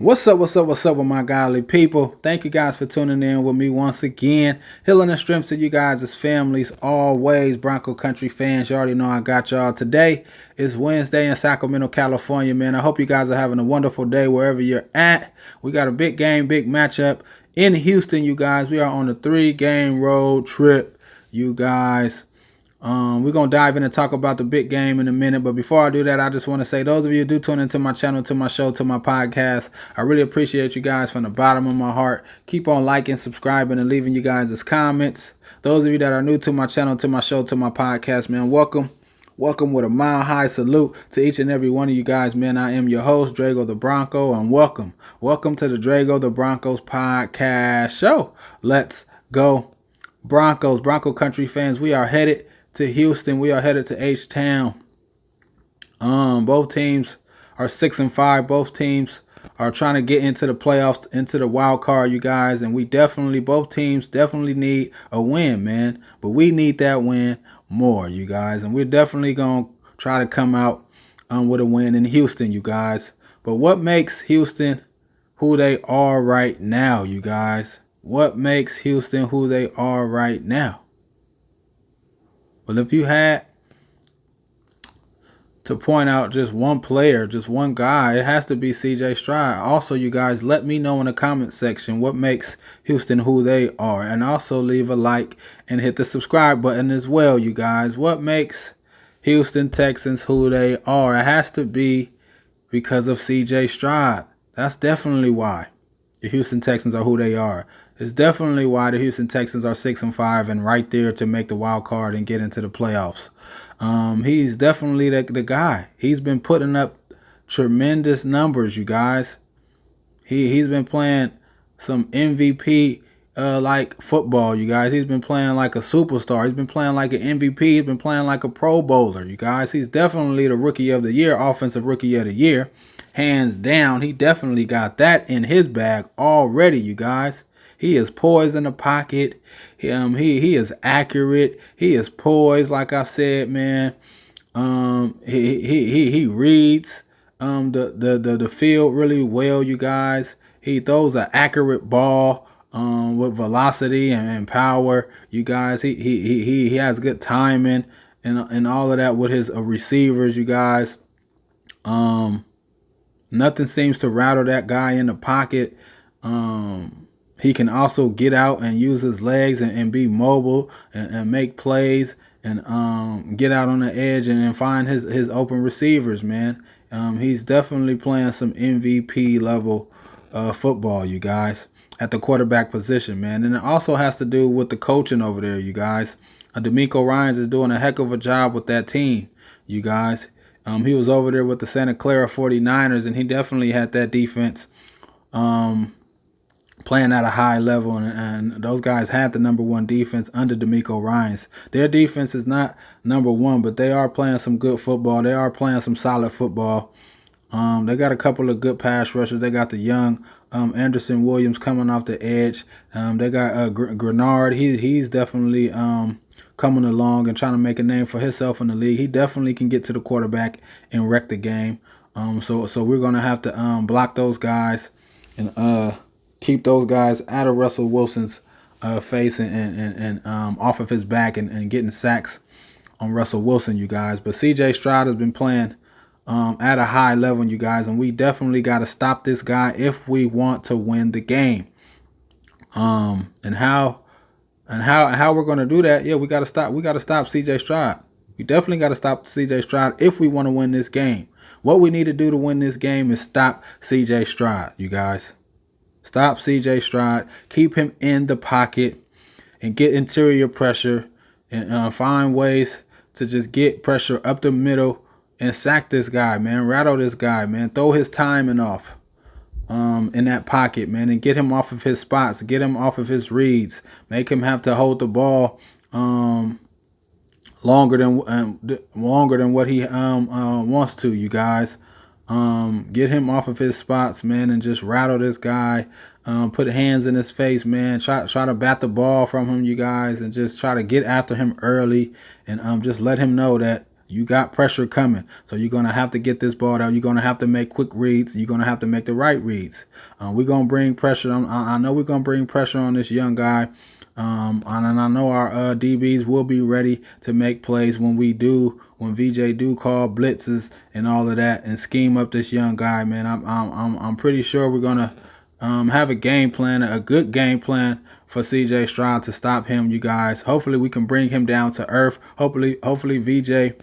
What's up with my godly people? Thank you guys for tuning in with me once again. Healing and strength to you guys as families, always Bronco Country fans. You already know I got y'all. Today is Wednesday in Sacramento, California, man. I hope you guys are having a wonderful day wherever you're at. We got a big game, big matchup in Houston, you guys. We are on a 3-game road trip, you guys. We're going to dive in and talk about the big game in a minute. But before I do that, I just want to say those of you who do tune into my channel, to my show, to my podcast, I really appreciate you guys from the bottom of my heart. Keep on liking, subscribing, and leaving you guys' comments. Those of you that are new to my channel, to my show, to my podcast, man, welcome. Welcome with a mile-high salute to each and every one of you guys, man. I am your host, Drago the Bronco, and welcome. Welcome to the Drago the Broncos podcast show. Let's go Broncos. Bronco Country fans, we are headed to Houston. We are headed to H-Town. Both teams are 6-5. Both teams are trying to get into the playoffs, into the wild card, you guys. And both teams definitely need a win, man. But we need that win more, you guys. And we're definitely going to try to come out with a win in Houston, you guys. But what makes Houston who they are right now, you guys? What makes Houston who they are right now? Well, if you had to point out just one player, just one guy, it has to be CJ Stroud. Also, you guys, let me know in the comment section what makes Houston who they are. And also leave a like and hit the subscribe button as well, you guys. What makes Houston Texans who they are? It has to be because of CJ Stroud. That's definitely why the Houston Texans are who they are. It's definitely why the Houston Texans are 6-5 and right there to make the wild card and get into the playoffs. He's definitely the guy. He's been putting up tremendous numbers, you guys. He's been playing some MVP like football, you guys. He's been playing like a superstar. He's been playing like an MVP. He's been playing like a Pro Bowler, you guys. He's definitely the Rookie of the Year, Offensive Rookie of the Year. Hands down, he definitely got that in his bag already, you guys. He is poised in the pocket. He is accurate. He is poised, like I said, man. He reads the field really well, you guys. He throws an accurate ball with velocity and power, you guys. He has good timing and all of that with his receivers, you guys. Nothing seems to rattle that guy in the pocket. He can also get out and use his legs and be mobile and make plays and get out on the edge and find his open receivers, man. He's definitely playing some MVP level football, you guys, at the quarterback position, man. And it also has to do with the coaching over there, you guys. D'Amico Ryans is doing a heck of a job with that team, you guys. He was over there with the Santa Clara 49ers, and he definitely had that defense playing at a high level, and those guys had the number one defense under D'Amico Ryans. Their defense is not number one, but they are playing some good football. They are playing some solid football. They got a couple of good pass rushers. They got the young Anderson Williams coming off the edge. They got Grenard. He's definitely coming along and trying to make a name for himself in the league. He definitely can get to the quarterback and wreck the game. So we're gonna have to block those guys and keep those guys out of Russell Wilson's face and off of his back and getting sacks on Russell Wilson, you guys. But CJ Stroud has been playing at a high level, you guys, and we definitely got to stop this guy if we want to win the game. And how we're going to do that? Yeah, we got to stop CJ Stroud. We definitely got to stop CJ Stroud if we want to win this game. What we need to do to win this game is stop CJ Stroud, you guys. Stop CJ Stroud. Keep him in the pocket and get interior pressure and find ways to just get pressure up the middle and sack this guy, man. Rattle this guy, man. Throw his timing off in that pocket, man, and get him off of his spots. Get him off of his reads. Make him have to hold the ball longer than what he wants to, you guys. Get him off of his spots, man, and just rattle this guy. Put hands in his face, man. Try to bat the ball from him, you guys, and just try to get after him early and just let him know that You got pressure coming. So you're going to have to get this ball out. You're going to have to make quick reads. You're going to have to make the right reads. We're going to bring pressure. I know we're going to bring pressure on this young guy. And I know our DBs will be ready to make plays when VJ do call blitzes and all of that and scheme up this young guy, man. I'm pretty sure we're gonna have a game plan, a good game plan for CJ Stroud to stop him, you guys. Hopefully we can bring him down to earth. Hopefully VJ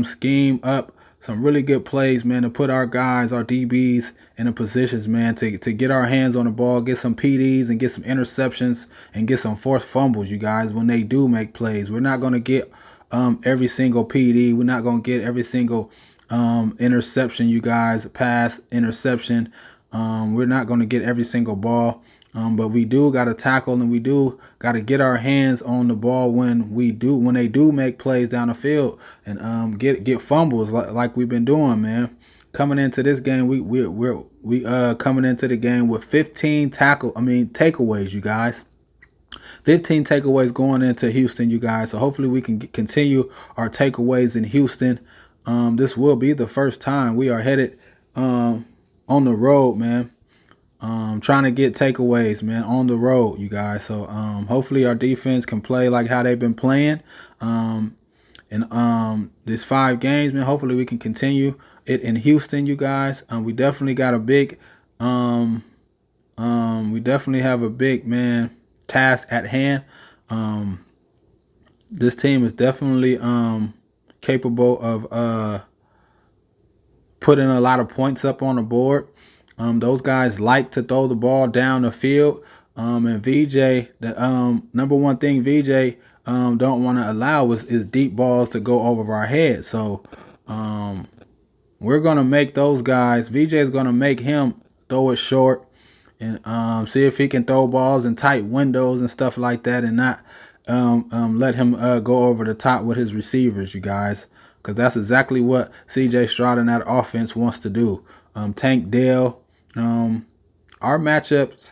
scheme up some really good plays, man, to put our guys, our DBs in the positions, man, to get our hands on the ball, get some PDs and get some interceptions and get some forced fumbles, you guys, when they do make plays. We're not going to get every single PD. We're not going to get every single interception, you guys, pass, interception. We're not going to get every single ball. But we do got to tackle, and we do got to get our hands on the ball when they do make plays down the field, and get fumbles like we've been doing, man. Coming into this game, we coming into the game with 15 takeaways, you guys. 15 takeaways going into Houston, you guys. So hopefully we can continue our takeaways in Houston. This will be the first time we are headed on the road, man. Trying to get takeaways, man, on the road, you guys. So hopefully our defense can play like how they've been playing. These 5 games, man, hopefully we can continue it in Houston, you guys. We definitely got a big we definitely have a big, man, task at hand. This team is definitely capable of putting a lot of points up on the board. Those guys like to throw the ball down the field. And VJ, the number one thing VJ don't want to allow is deep balls to go over our head. So we're going to make those guys, VJ is going to make him throw it short and see if he can throw balls in tight windows and stuff like that, and not let him go over the top with his receivers, you guys, because that's exactly what CJ Stroud and that offense wants to do. Tank Dell, our matchups,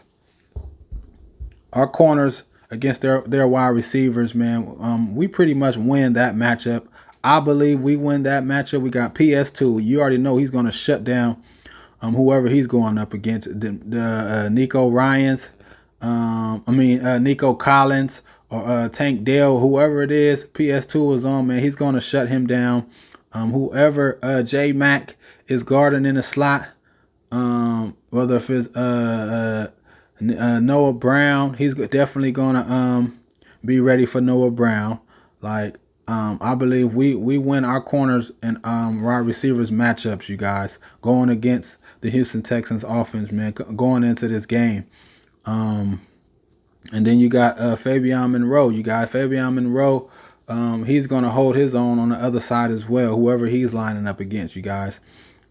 our corners against their wide receivers, man, we pretty much win that matchup. I believe we win that matchup. We got PS2. You already know he's going to shut down whoever he's going up against. The Nico Ryans, Nico Collins, or Tank Dell, whoever it is, PS2 is on, man. He's going to shut him down. Whoever J Mac is guarding in the slot, whether if it's Noah Brown, he's definitely gonna be ready for Noah Brown. Like I believe we win our corners and wide receivers matchups, you guys, going against the Houston Texans offense, man, going into this game. And then you got Fabian Monroe, you guys. Fabian Monroe, he's gonna hold his own on the other side as well, whoever he's lining up against, you guys.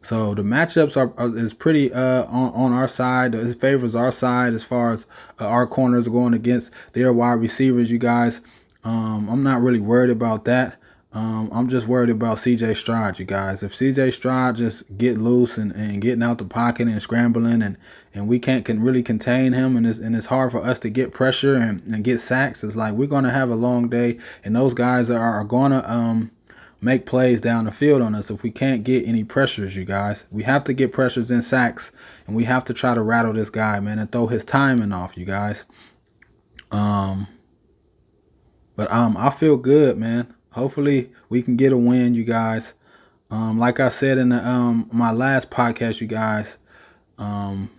So the matchups is pretty on our side. It favors our side as far as our corners going against their wide receivers, you guys. I'm not really worried about that. I'm just worried about CJ Stroud, you guys. If CJ Stroud just get loose and getting out the pocket and scrambling, and we can really contain him, and it's hard for us to get pressure and get sacks, it's like we're going to have a long day, and those guys are going to make plays down the field on us if we can't get any pressures, you guys. We have to get pressures in sacks, and we have to try to rattle this guy, man, and throw his timing off, you guys. But I feel good, man. Hopefully we can get a win, you guys. Like I said in my last podcast, you guys, the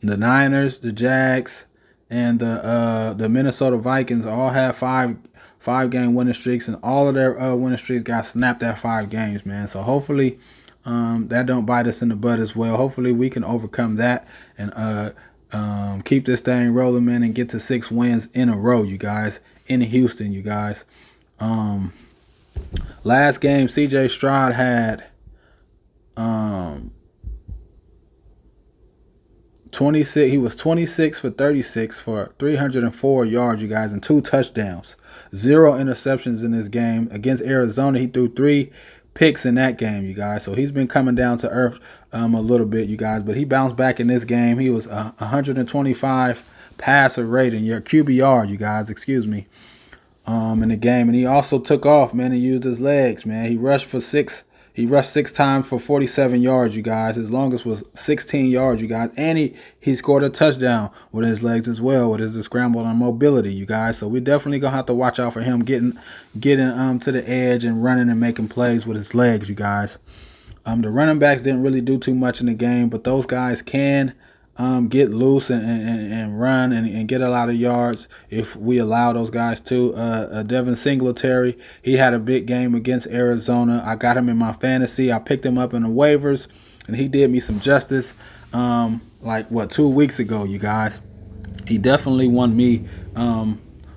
Niners, the Jags, and the Minnesota Vikings all have five-game winning streaks, and all of their winning streaks got snapped at 5 games, man. So hopefully that don't bite us in the butt as well. Hopefully we can overcome that and keep this thing rolling, man, and get to 6 wins in a row, you guys, in Houston, you guys. Last game, CJ Stroud had 26. He was 26 for 36 for 304 yards, you guys, and 2 touchdowns. 0 interceptions in this game. Against Arizona, he threw 3 picks in that game, you guys. So he's been coming down to earth a little bit, you guys. But he bounced back in this game. He was 125 passer rating, your QBR, you guys, excuse me. in the game, and he also took off, man, and used his legs, man. He rushed for six. He rushed 6 times for 47 yards, you guys. His longest was 16 yards, you guys. And he scored a touchdown with his legs as well, with his scramble and mobility, you guys. So we definitely gonna have to watch out for him getting to the edge and running and making plays with his legs, you guys. The running backs didn't really do too much in the game, but those guys can get loose and run and get a lot of yards if we allow those guys to. Devin Singletary, he had a big game against Arizona. I got him in my fantasy. I picked him up in the waivers, and he did me some justice. 2 weeks ago, you guys. He definitely won me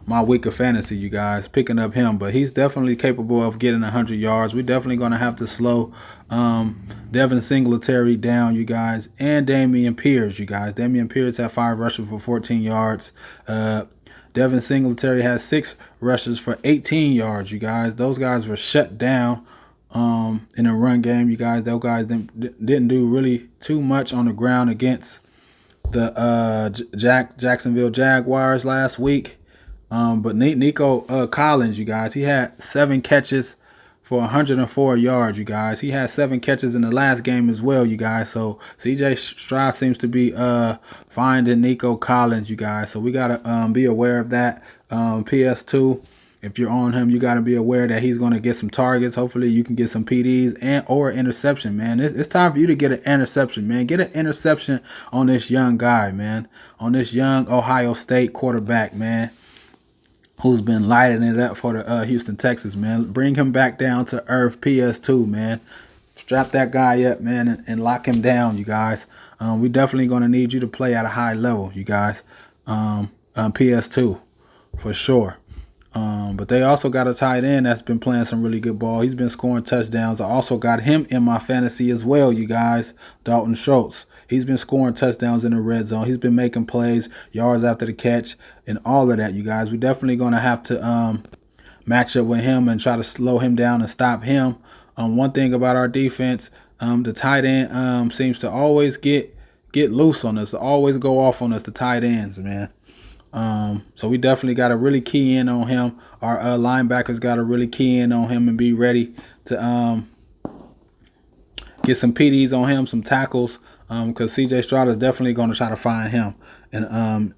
my week of fantasy, you guys, picking up him. But he's definitely capable of getting 100 yards. We're definitely going to have to slow Devin Singletary down, you guys, and Dameon Pierce, you guys. Dameon Pierce had 5 rushes for 14 yards. Devin Singletary has 6 rushes for 18 yards, you guys. Those guys were shut down in a run game, you guys. Those guys didn't do really too much on the ground against the Jacksonville Jaguars last week. But Nico Collins, you guys, he had 7 catches for 104 yards, you guys. He had 7 catches in the last game as well, you guys. So CJ Stroud seems to be finding Nico Collins, you guys. So we gotta be aware of that. PS2, if you're on him, you gotta be aware that he's gonna get some targets. Hopefully, you can get some PDs and or interception, man. It's time for you to get an interception, man. Get an interception on this young guy, man. On this young Ohio State quarterback, man, who's been lighting it up for the Houston Texans, man. Bring him back down to earth, PS2, man. Strap that guy up, man, and lock him down, you guys. We definitely going to need you to play at a high level, you guys. PS2, for sure. But they also got a tight end that's been playing some really good ball. He's been scoring touchdowns. I also got him in my fantasy as well, you guys. Dalton Schultz. He's been scoring touchdowns in the red zone. He's been making plays, yards after the catch, and all of that, you guys. We're definitely going to have to match up with him and try to slow him down and stop him. One thing about our defense, the tight end seems to always get loose on us, always go off on us, the tight ends, man. So we definitely got to really key in on him. Our linebackers got to really key in on him and be ready to get some PDs on him, some tackles, because CJ Stroud is definitely going to try to find him and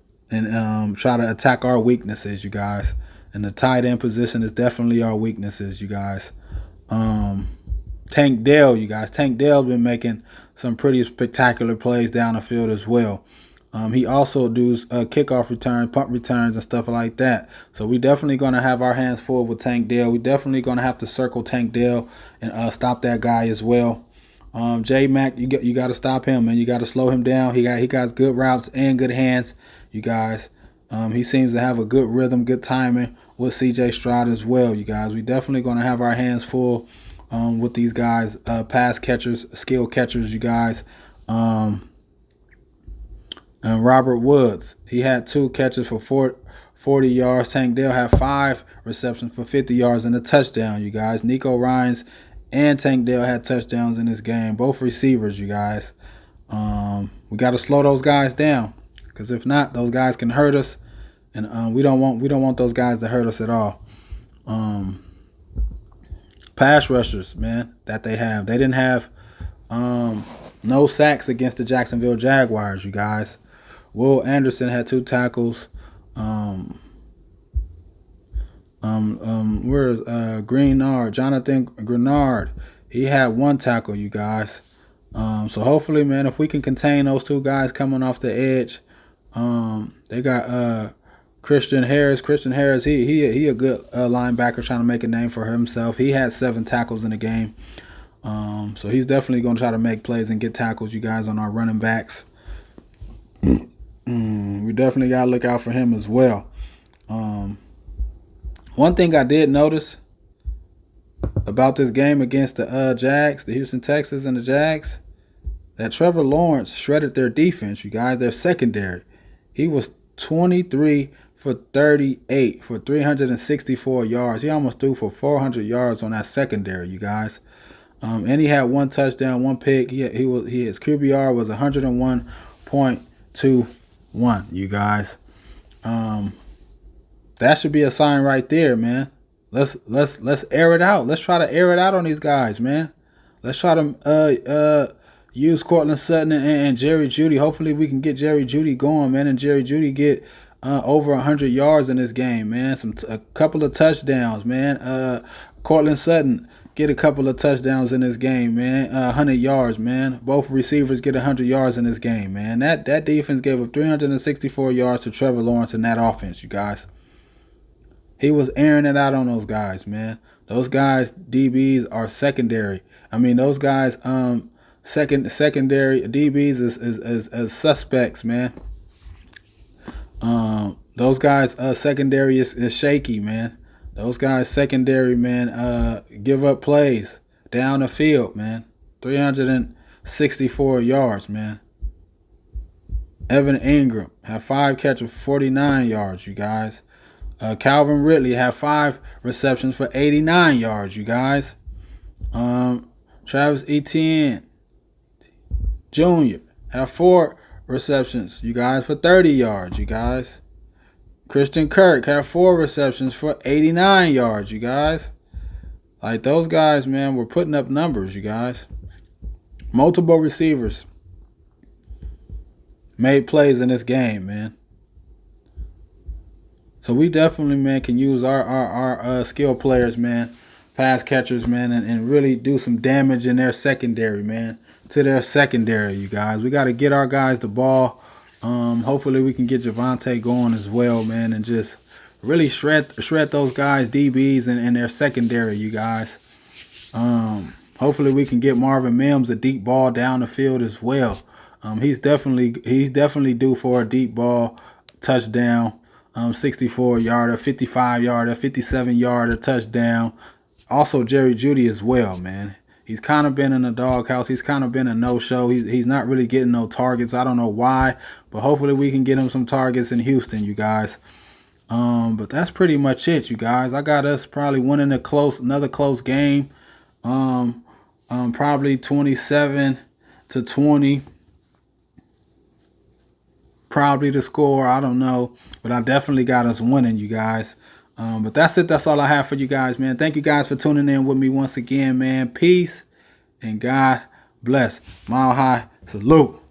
try to attack our weaknesses, you guys. And the tight end position is definitely our weaknesses, you guys. Tank Dell, you guys. Tank Dell been making some pretty spectacular plays down the field as well. He also does kickoff returns, punt returns, and stuff like that. So we definitely going to have our hands full with Tank Dell. We definitely going to have to circle Tank Dell and stop that guy as well. J Mac, you got to stop him, man. You got to slow him down. He got good routes and good hands, you guys. He seems to have a good rhythm, good timing with CJ Stroud as well, you guys. We definitely going to have our hands full with these guys, pass catchers, skill catchers, you guys. And Robert Woods, he had 2 catches for 40 yards. Tank Dell had 5 receptions for 50 yards and a touchdown, you guys. Nico Ryans and Tank Dell had touchdowns in this game. Both receivers, you guys. We got to slow those guys down, because if not, those guys can hurt us, and we don't want those guys to hurt us at all. Pass rushers, man, that they have. They didn't have no sacks against the Jacksonville Jaguars, you guys. Will Anderson had 2 tackles. Where's Jonathan Grenard? He had 1 tackle, you guys. So hopefully, man, if we can contain those 2 guys coming off the edge, they got Christian Harris. Christian Harris, he a good linebacker trying to make a name for himself. He had 7 tackles in the game. So he's definitely going to try to make plays and get tackles, you guys, on our running backs. We definitely got to look out for him as well. One thing I did notice about this game against the Jags, the Houston Texans and the Jags, that Trevor Lawrence shredded their defense, you guys, their secondary. He was 23 for 38 for 364 yards. He almost threw for 400 yards on that secondary, you guys. And he had 1 touchdown, 1 pick. His QBR was 101.21, you guys. That should be a sign right there, man. Let's air it out. Let's try to air it out on these guys, man. Let's try to use Cortland Sutton and Jerry Jeudy. Hopefully we can get Jerry Jeudy going, man, and Jerry Jeudy get over 100 yards in this game, man. A couple of touchdowns, man. Cortland Sutton get a couple of touchdowns in this game, man. 100 yards, man. Both receivers get 100 yards in this game, man. That defense gave up 364 yards to Trevor Lawrence in that offense, you guys. He was airing it out on those guys, man. Those guys, DBs, are secondary. I mean, those guys, secondary DBs is suspects, man. Those guys, secondary is shaky, man. Those guys, secondary, man, give up plays down the field, man. 364 yards, man. Evan Ingram had 5 catches for 49 yards, you guys. Calvin Ridley had 5 receptions for 89 yards, you guys. Travis Etienne Jr. had 4 receptions, you guys, for 30 yards, you guys. Christian Kirk had 4 receptions for 89 yards, you guys. Like, those guys, man, were putting up numbers, you guys. Multiple receivers made plays in this game, man. So we definitely, man, can use our skill players, man, pass catchers, man, and really do some damage in their secondary, man, to their secondary, you guys. We got to get our guys the ball. Hopefully we can get Javonte going as well, man, and just really shred those guys, DBs, and their secondary, you guys. Hopefully we can get Marvin Mims a deep ball down the field as well. He's definitely due for a deep ball touchdown. 64-yarder, 55-yarder, 57-yarder touchdown. Also Jerry Jeudy as well, man. He's kind of been in the doghouse. He's kind of been a no-show. He's not really getting no targets. I don't know why, but hopefully we can get him some targets in Houston, you guys. But that's pretty much it, you guys. I got us probably winning another close game. Probably 27-20. Probably the score, I don't know, but I definitely got us winning, you guys. But that's it. That's all I have for you guys, man. Thank you guys for tuning in with me once again, man. Peace and God bless. Mile high salute.